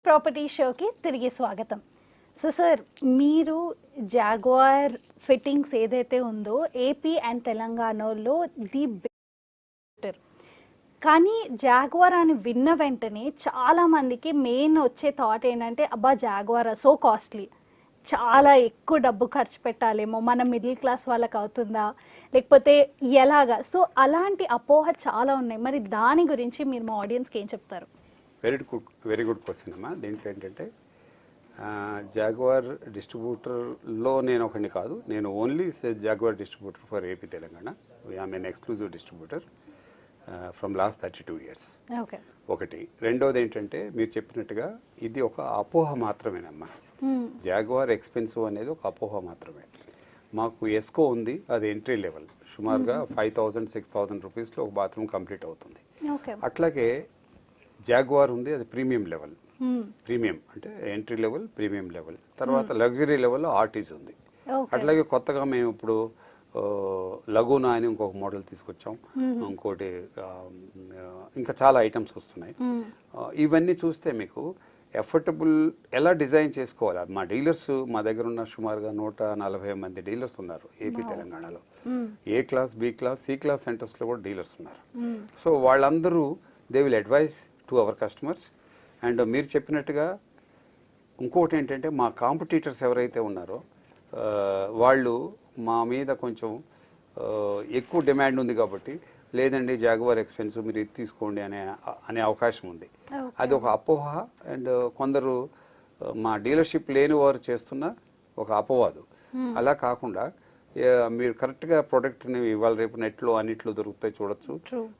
Property షోకి తిరిగి స్వాగతం. సో సార్, మీరు జాగ్వార్ ఫిట్టింగ్స్ ఏదైతే ఉందో ఏపీ అండ్ తెలంగాణలో ది బెటర్, కానీ జాగ్వార్ అని విన్న వెంటనే చాలామందికి మెయిన్ వచ్చే థాట్ ఏంటంటే, అబ్బా జాగ్వార్ సో కాస్ట్లీ, చాలా ఎక్కువ డబ్బు ఖర్చు పెట్టాలేమో, మన మిడిల్ క్లాస్ వాళ్ళకి అవుతుందా లేకపోతే ఎలాగా? సో అలాంటి అపోహ చాలా ఉన్నాయి. మరి దాని గురించి మీరు మా ఆడియన్స్కి ఏం చెప్తారు? వెరీ గుడ్ క్వశ్చన్ అమ్మా. దీంట్లో ఏంటంటే జాగ్వార్ డిస్ట్రిబ్యూటర్లో నేను ఒకటి కాదు, నేను only jaguar distributor for AP Telangana. I'm N exclusive distributor from last 32 years. Okay. ఒకటి. రెండోది ఏంటంటే మీరు చెప్పినట్టుగా ఇది ఒక అపోహ మాత్రమేనమ్మా. జాగ్వార్ ఎక్స్పెన్సివ్ అనేది ఒక అపోహ మాత్రమే. మాకు ఎస్కో ఉంది, అది ఎంట్రీ లెవెల్, సుమారుగా 5,000-6,000 రూపీస్లో ఒక బాత్రూమ్ కంప్లీట్ అవుతుంది. అట్లాగే జాగ్వార్ ఉంది, అది ప్రీమియం లెవెల్. ప్రీమియం అంటే ఎంట్రీ లెవెల్, ప్రీమియం లెవెల్, తర్వాత లగ్జరీ లెవెల్లో ఆర్టీస్ ఉంది. అట్లాగే కొత్తగా మేము ఇప్పుడు లగూనా అని ఇంకొక మోడల్ తీసుకొచ్చాం, ఇంకోటి ఇంకా చాలా ఐటమ్స్ వస్తున్నాయి. ఇవన్నీ చూస్తే మీకు ఎఫర్టబుల్ ఎలా డిజైన్ చేసుకోవాలి. మా డీలర్స్, మా దగ్గర ఉన్న సుమారుగా 140 మంది డీలర్స్ ఉన్నారు ఏపీ తెలంగాణలో. A class, B class, C class సెంటర్స్లో కూడా డీలర్స్ ఉన్నారు. సో వాళ్ళందరూ they will advise to our customers. And మీరు చెప్పినట్టుగా ఇంకోటి ఏంటంటే, మా కాంపిటీటర్స్ ఎవరైతే ఉన్నారో వాళ్ళు మా మీద కొంచెం ఎక్కువ డిమాండ్ ఉంది కాబట్టి, లేదండి జాగ్వార్ ఎక్స్పెన్సివ్, మీరు ఇది తీసుకోండి అనే అవకాశం ఉంది. అది ఒక అపోహ. అండ్ కొందరు మా డీలర్షిప్ లేని వారు చేస్తున్న ఒక అపవాదు. అలా కాకుండా మీరు కరెక్ట్గా ప్రోడక్ట్ని ఇవాళ రేపు నెట్లో అన్నిట్లో దొరుకుతాయి, చూడొచ్చు.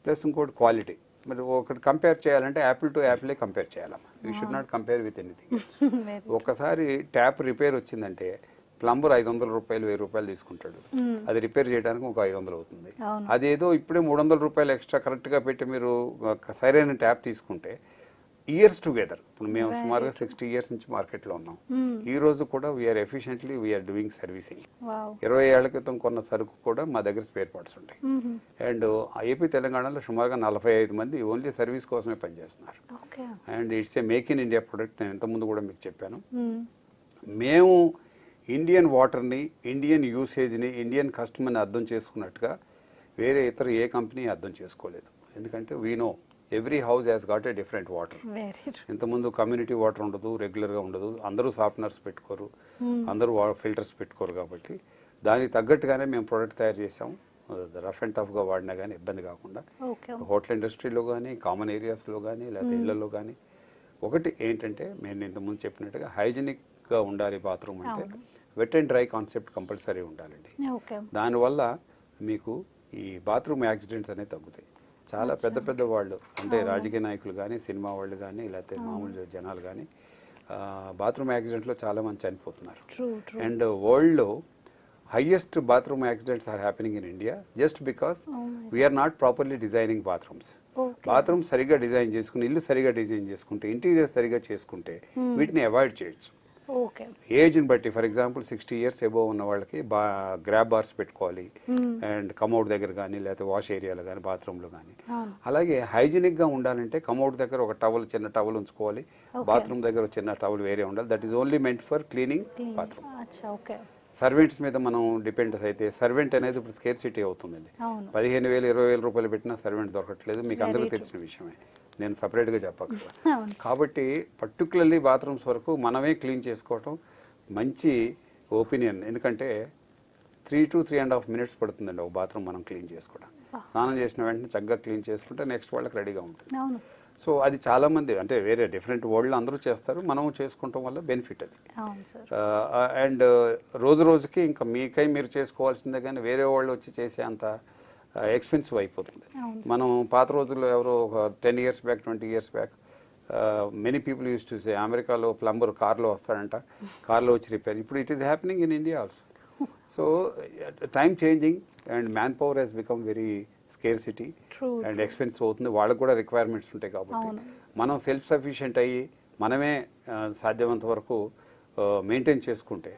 ప్లస్ ఇంకోటి క్వాలిటీ. మరి ఒకటి కంపేర్ చేయాలంటే యాపిల్ టు యాపిలే కంపేర్ చేయాలమ్మా. You should not compare with anything. ఒకసారి ట్యాప్ రిపేర్ వచ్చిందంటే ప్లంబర్ 500 రూపాయలు, 1000 రూపాయలు తీసుకుంటాడు. అది రిపేర్ చేయడానికి ఒక 500 అవుతుంది. అదేదో ఇప్పుడే 300 రూపాయలు ఎక్స్ట్రా కరెక్ట్గా పెట్టి మీరు సరైన ట్యాప్ తీసుకుంటే ఇయర్స్ టుగెదర్. ఇప్పుడు మేము సుమారుగా 60 years నుంచి మార్కెట్లో ఉన్నాం. ఈ రోజు కూడా we're efficiently we're doing servicing. 20 ఏళ్ల క్రితం కొన్న సరుకు కూడా మా దగ్గర స్పేర్ పార్ట్స్ ఉంటాయి. అండ్ ఏపీ తెలంగాణలో సుమారుగా 45 మంది ఓన్లీ సర్వీస్ కోసమే పనిచేస్తున్నారు. And it's a make in India product. నేను ఇంతకుముందు కూడా మీకు చెప్పాను. మేము ఇండియన్ వాటర్ని, ఇండియన్ యూసేజ్ని, ఇండియన్ కస్టమర్ని అర్థం చేసుకున్నట్టుగా వేరే ఇతర ఏ కంపెనీ అర్థం చేసుకోలేదు. ఎందుకంటే we know every house has got a different water. ఇంతకుముందు కమ్యూనిటీ వాటర్ ఉండదు, రెగ్యులర్గా ఉండదు, అందరూ సాఫ్ట్నర్స్ పెట్టుకోరు, అందరూ ఫిల్టర్స్ పెట్టుకోరు. కాబట్టి దానికి తగ్గట్టుగానే మేము ప్రోడక్ట్ తయారు చేసాం. రఫ్ అండ్ టఫ్గా వాడినా కానీ ఇబ్బంది కాకుండా, హోటల్ ఇండస్ట్రీలో కానీ, కామన్ ఏరియాస్లో కానీ, లేకపోతే ఇళ్లలో కానీ. ఒకటి ఏంటంటే నేను ఇంతకుముందు చెప్పినట్టుగా హైజీనిక్గా ఉండాలి బాత్రూమ్ అంటే. Wet and dry concept compulsory ఉండాలండి. దానివల్ల మీకు ఈ బాత్రూమ్ యాక్సిడెంట్స్ అనేవి తగ్గుతాయి. చాలా పెద్ద పెద్ద వాళ్ళు అంటే రాజకీయ నాయకులు కానీ, సినిమా వాళ్ళు కానీ, లేకపోతే మామూలు జనాలు కానీ బాత్రూమ్ యాక్సిడెంట్లో చాలామంది చనిపోతున్నారు. అండ్ వరల్డ్లో highest bathroom accidents are happening in India just because we're not properly designing bathrooms. Bathroom సరిగా డిజైన్ చేసుకుని, ఇల్లు సరిగా డిజైన్ చేసుకుంటే, ఇంటీరియర్ సరిగా చేసుకుంటే వీటిని అవాయిడ్ చేయొచ్చు. ఏజ్ని బట్టి ఫర్ ఎగ్జాంపుల్ 60 years అబోవ్ ఉన్న వాళ్ళకి గ్రాబ్ బార్స్ పెట్టుకోవాలి. అండ్ కమౌడ్ దగ్గర కానీ, లేకపోతే వాష్ ఏరియాలో కానీ, బాత్రూంలో కానీ. అలాగే హైజీనిక్గా ఉండాలంటే కమౌడ్ దగ్గర ఒక టవల్, చిన్న టవల్ ఉంచుకోవాలి. బాత్రూమ్ దగ్గర ఒక చిన్న టవల్ వేరే ఉండాలి. That is only meant for cleaning bathroom. Servants మీద మనం డిపెండ్స్ అయితే సర్వెంట్ అనేది ఇప్పుడు స్కేర్సిటీ అవుతుందండి. 15,000, 20,000 రూపాయలు పెట్టినా సర్వెంట్ దొరకట్లేదు. మీకు అందరికీ తెలిసిన విషయమే, నేను సపరేట్గా చెప్పక్కర్లేదు. కాబట్టి పర్టికులర్లీ బాత్రూమ్స్ వరకు మనమే క్లీన్ చేసుకోవటం మంచి ఒపీనియన్. ఎందుకంటే 3 to 3.5 minutes పడుతుందండి ఒక బాత్రూమ్ మనం క్లీన్ చేసుకోవడం. స్నానం చేసిన వెంటనే చక్కగా క్లీన్ చేసుకుంటే నెక్స్ట్ వాళ్ళకి రెడీగా ఉంటుంది. సో అది చాలామంది అంటే వేరే డిఫరెంట్ వరల్డ్లో అందరూ చేస్తారు, మనం చేసుకుంటాం వల్ల బెనిఫిట్ అది. అండ్ రోజు రోజుకి ఇంకా మీకై మీరు చేసుకోవాల్సిందే, కానీ వేరే వాళ్ళు వచ్చి చేసే అంత ఎక్స్పెన్సివ్ అయిపోతుంది. మనం పాత రోజుల్లో ఎవరో ఒక 10 years back, 20 years back many people use to say అమెరికాలో ప్లంబర్ కార్లో వస్తాడంట, కార్లో వచ్చి రిపేర్. ఇప్పుడు it is happening in India also. So time changing and man power has become very scarcity and expensive అవుతుంది. వాళ్ళకు కూడా రిక్వైర్మెంట్స్ ఉంటాయి. కాబట్టి మనం సెల్ఫ్ సఫిషియెంట్ అయ్యి మనమే సాధ్యమంత వరకు మెయింటైన్ చేసుకుంటే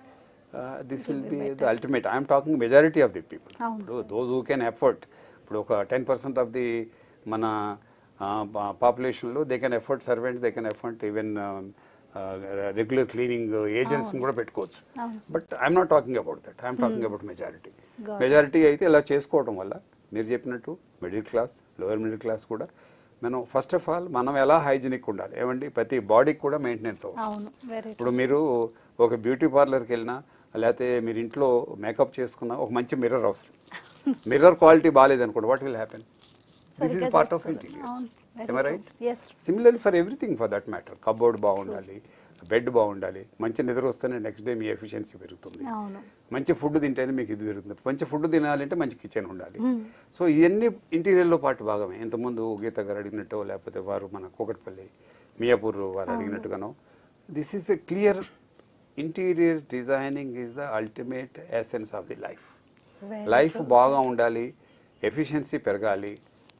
this will be the ultimate. I'm talking majority of the people. ఇప్పుడు దోస్ హూ కెన్ ఎఫర్ట్, ఇప్పుడు ఒక 10% ఆఫ్ ది మన పాపులేషన్లో they can afford servants, they can afford even regular cleaning agents కూడా పెట్టుకోవచ్చు. అవును. But I'm not talking about that, I'm talking about majority. Got it. Majority అయితే ఇలా చేసుకోవడం వల్ల మీరు చెప్పినట్టు middle class, lower middle class కూడా మనం ఫస్ట్ ఆఫ్ ఆల్ మనం ఎలా హైజీనిక్ ఉండాలి ఏమండి, ప్రతి బాడీకి కూడా మెయింటెనెన్స్ అవసరం. అవును, వెరీ ఇప్పుడు మీరు ఒక బ్యూటీ పార్లర్కి వెళ్ళినా లేకపోతే మీరు ఇంట్లో మేకప్ చేసుకున్నా ఒక మంచి మిర్రర్ అవసరం. మిర్రర్ క్వాలిటీ బాగాలేదనుకోండి, what will happen? This is part of interior, right? Similarly for everything for that matter. Cupboard బాగుండాలి, బెడ్ బాగుండాలి, మంచి నిద్ర వస్తేనే నెక్స్ట్ డే మీ ఎఫిషియన్సీ పెరుగుతుంది. అవును. మంచి ఫుడ్ తింటేనే మీకు ఇది పెరుగుతుంది. మంచి ఫుడ్ తినాలంటే మంచి కిచెన్ ఉండాలి. సో ఇవన్నీ ఇంటీరియర్లో పాటు భాగమే. ఇంతకుముందు గీత గారు అడిగినట్టు లేకపోతే వారు మన కూకట్పల్లి మియాపూర్ వారు అడిగినట్టుగానో, this is a clear interior designing is the ultimate essence of the life. Life బాగా ఉండాలి, ఎఫిషియన్సీ పెరగాలి,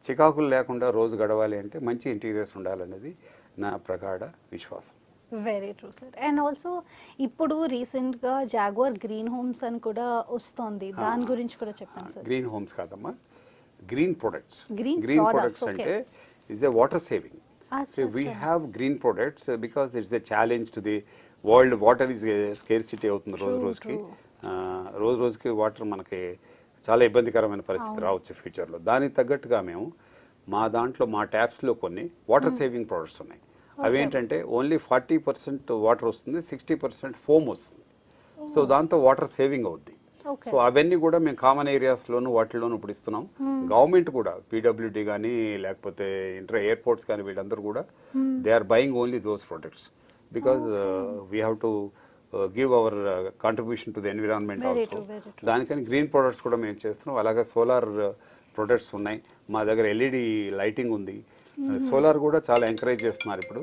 చికాకులు లేకుండా రోజు గడవాలి అంటే మంచి ఇంటీరియర్స్ ఉండాలనేది నా ప్రగాఢ విశ్వాసం. Very true sir. And also ఇప్పుడు రీసెంట్గా జాగ్వార్ గ్రీన్ హోమ్స్ అని కూడా వస్తుంది, దాని గురించి కూడా చెప్పండి సార్. గ్రీన్ హోమ్స్ కాదమ్మా, green products. Green green products, products అంటే is a water saving. So we have green products because it's a challenge to the world. Water is scarcity అవుతుంది రోజు రోజుకి. రోజు రోజుకి వాటర్ మనకి చాలా ఇబ్బందికరమైన పరిస్థితి రావచ్చు ఫ్యూచర్లో. దానికి తగ్గట్టుగా మేము మా దాంట్లో మా ట్యాప్స్లో కొన్ని వాటర్ సేవింగ్ ప్రొడక్ట్స్ ఉన్నాయి. అవేంటంటే ఓన్లీ 40% వాటర్ వస్తుంది, 60% ఫోమ్ వస్తుంది. సో దాంతో వాటర్ సేవింగ్ అవుద్ది. సో అవన్నీ కూడా మేము కామన్ ఏరియాస్లోను వాటిలోనూ ఇప్పుడు ఇస్తున్నాం. గవర్నమెంట్ కూడా పీడబ్ల్యూడీ కానీ లేకపోతే ఇంటర్ ఎయిర్పోర్ట్స్ కానీ వీళ్ళందరూ కూడా they are buying only those products because we have to give our contribution to the environment also. దానికని గ్రీన్ ప్రొడక్ట్స్ కూడా మేము చేస్తున్నాం. అలాగే సోలార్ ప్రొడక్ట్స్ ఉన్నాయి మా దగ్గర, ఎల్ఈడి లైటింగ్ ఉంది. సోలార్ కూడా చాలా ఎంకరేజ్ చేస్తున్నారు ఇప్పుడు.